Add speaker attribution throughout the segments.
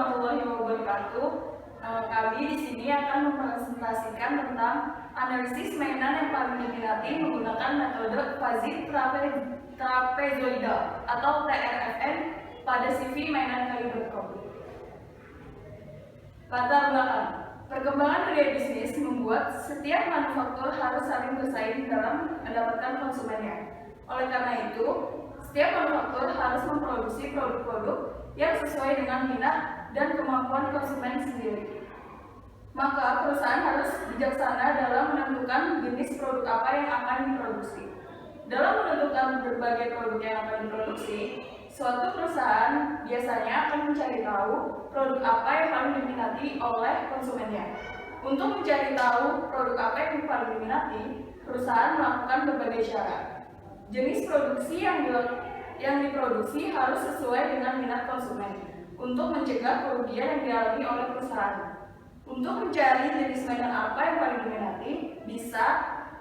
Speaker 1: Warahmatullahi wabarakatuh. Kami di sini akan mempresentasikan tentang analisis mainan yang paling diminati menggunakan metode fuzzy trapezoidal atau TRFN pada cv-mainankayu.com. Latar belakang. Perkembangan dunia bisnis membuat setiap manufaktur harus saling bersaing dalam mendapatkan konsumennya. Oleh karena itu, setiap manufaktur harus memproduksi produk-produk yang sesuai dengan minat dan kemampuan konsumen sendiri. Maka perusahaan harus bijaksana dalam menentukan jenis produk apa yang akan diproduksi. Dalam menentukan berbagai produk yang akan diproduksi, suatu perusahaan biasanya akan mencari tahu produk apa yang paling diminati oleh konsumennya. Untuk mencari tahu produk apa yang paling diminati, perusahaan melakukan berbagai cara. Jenis produksi yang diproduksi harus sesuai dengan minat konsumen untuk mencegah kerugian yang dialami oleh perusahaan. Untuk mencari jenis mainan apa yang paling diminati, bisa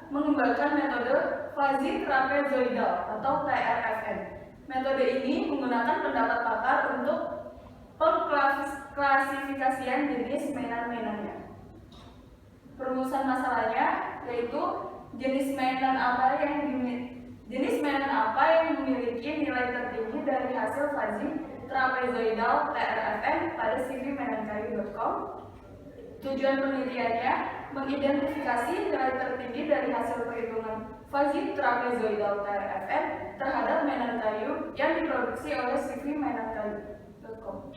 Speaker 1: mengembangkan metode fuzzy trapezoidal atau TRFN. Metode ini menggunakan pendapat pakar untuk pengklasifikasian jenis mainan-mainannya. Perumusan masalahnya yaitu jenis mainan apa yang memiliki nilai tertinggi dari hasil fuzzy trapezoidal TRFN pada cv-mainankayu.com. Tujuan penelitiannya mengidentifikasi nilai tertinggi dari hasil perhitungan fuzzy trapezoidal TRFN terhadap mainan kayu yang diproduksi oleh cv-mainankayu.com.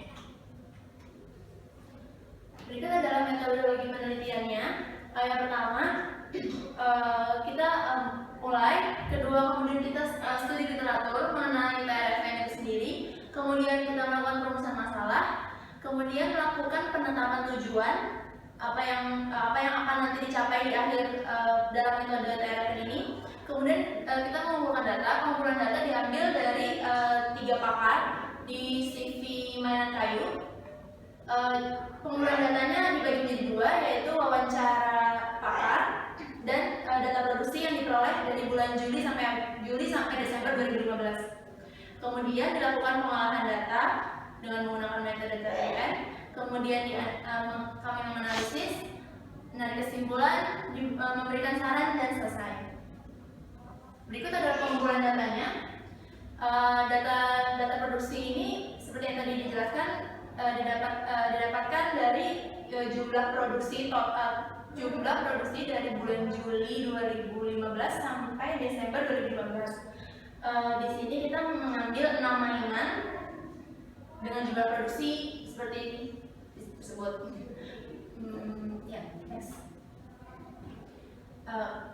Speaker 2: Berikut adalah metodologi penelitiannya. Yang pertama, kita mulai. Kedua, kemudian kita studi literatur mengenai TRFN itu sendiri. Kemudian kita melakukan perumusan masalah. Kemudian melakukan penetapan tujuan apa yang akan nanti dicapai di akhir dalam metode TRFN ini. Kemudian kita mengumpulkan data. Pengumpulan data diambil dari 3 pakar di CV mainan kayu. Pengumpulan datanya dibagi menjadi 2, yaitu wawancara pakar dan data produksi yang diperoleh dari bulan Juli sampai Desember 2015. Kemudian dilakukan pengolahan data dengan menggunakan metode TRFN. Kemudian kami menganalisis, menarik kesimpulan, memberikan saran, dan selesai. Berikut adalah pengumpulan datanya. Data produksi ini seperti yang tadi dijelaskan didapatkan dari jumlah produksi dari bulan Juli 2015 sampai Desember 2015. Di sini kita mengambil 6 mainan dengan jumlah produksi seperti ini tersebut.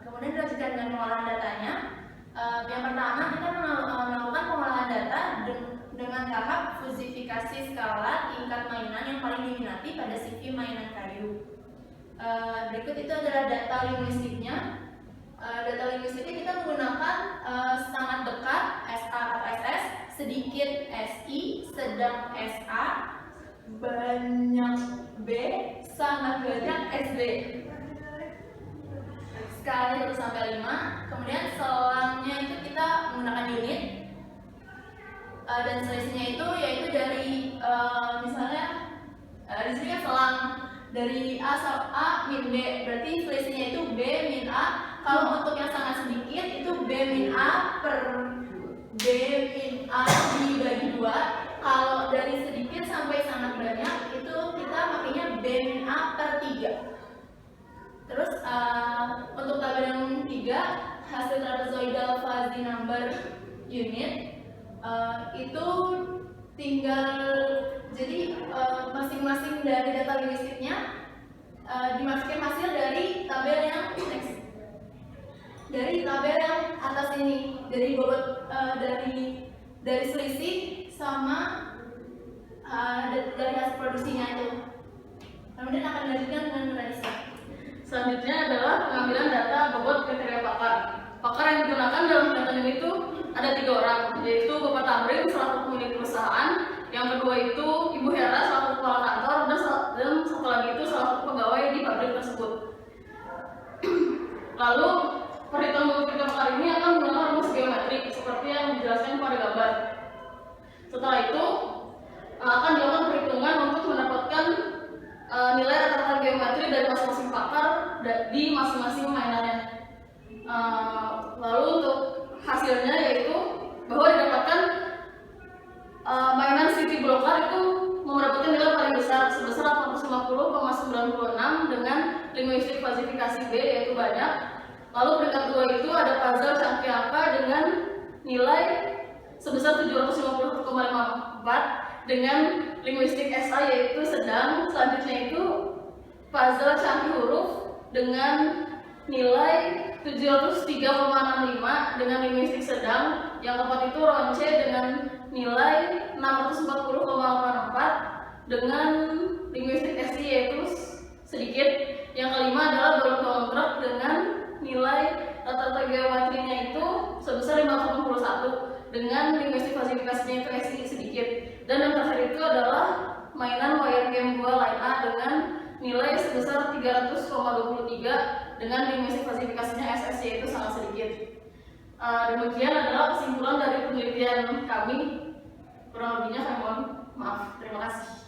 Speaker 2: Kemudian dilanjutkan dengan pengolahan datanya. Yang pertama, kita melakukan pengolahan data dengan tahap fusifikasi skala tingkat mainan yang paling diminati pada CV mainan kayu. Berikut itu adalah data linguistiknya. Data linguistiknya kita menggunakan sangat dekat SA atau SS, sedikit SI, sedang SA, banyak B, sangat banyak SB. Skalanya 1 sampai 5. Kemudian selangnya itu kita menggunakan unit. Dan selisihnya itu yaitu dari misalnya di sini kan selang dari A min B, berarti selisihnya itu B min A. Kalau untuk yang sangat sedikit itu B min A per B min A dibagi 2. Kalau dari sedikit sampai sangat banyak itu kita makanya B min A per 3. Terus untuk tabel yang 3, hasil trapezoidal fuzzy number unit itu tinggal, jadi masing-masing dari data linguistiknya dimasukkan hasil dari tabel yang next, dari tabel yang atas ini, dari bobot dari selisih sama dari hasil produksinya itu. Kemudian akan dilanjutkan dengan analisa.
Speaker 3: Selanjutnya adalah pengambilan data bobot kriteria pakar. Pakar yang digunakan dalam penelitian itu ada 3 orang, yaitu Bapak Tamrin selaku pemilik perusahaan, yang kedua itu Ibu Hera selaku kepala kantor, dan satu lagi itu salah satu pegawai di pabrik tersebut. Lalu perhitungan bobot kriteria pakar ini akan menggunakan rumus geometrik seperti yang dijelaskan pada gambar. Setelah itu akan dilakukan perhitungan untuk dari masing-masing pakar di masing-masing mainannya. Lalu untuk hasilnya yaitu bahwa didapatkan mainan City Blocker itu mendapatkan nilai paling besar sebesar 850,96 dengan linguistik klasifikasi B yaitu banyak. Lalu peringkat 2 itu ada puzzle cangkih angka dengan nilai sebesar 750,54 dengan linguistik SA yaitu sedang. Selanjutnya itu puzzle cangkih huruf dengan nilai 703,65 dengan linguistik sedang. Yang keempat itu ronce dengan nilai 640,84 dengan linguistik SI yaitu sedikit. Yang kelima adalah balon truk dengan nilai rata-rata geometrinya itu sebesar 581 dengan linguistik klasifikasinya itu SI sedikit. Dan yang terakhir itu adalah mainan wire game 2 line A dengan nilai sebesar 300,23 dengan linguistik klasifikasinya SS yaitu sangat sedikit. Demikian adalah kesimpulan dari penelitian kami. Kurang lebihnya kami mohon maaf. Terima kasih.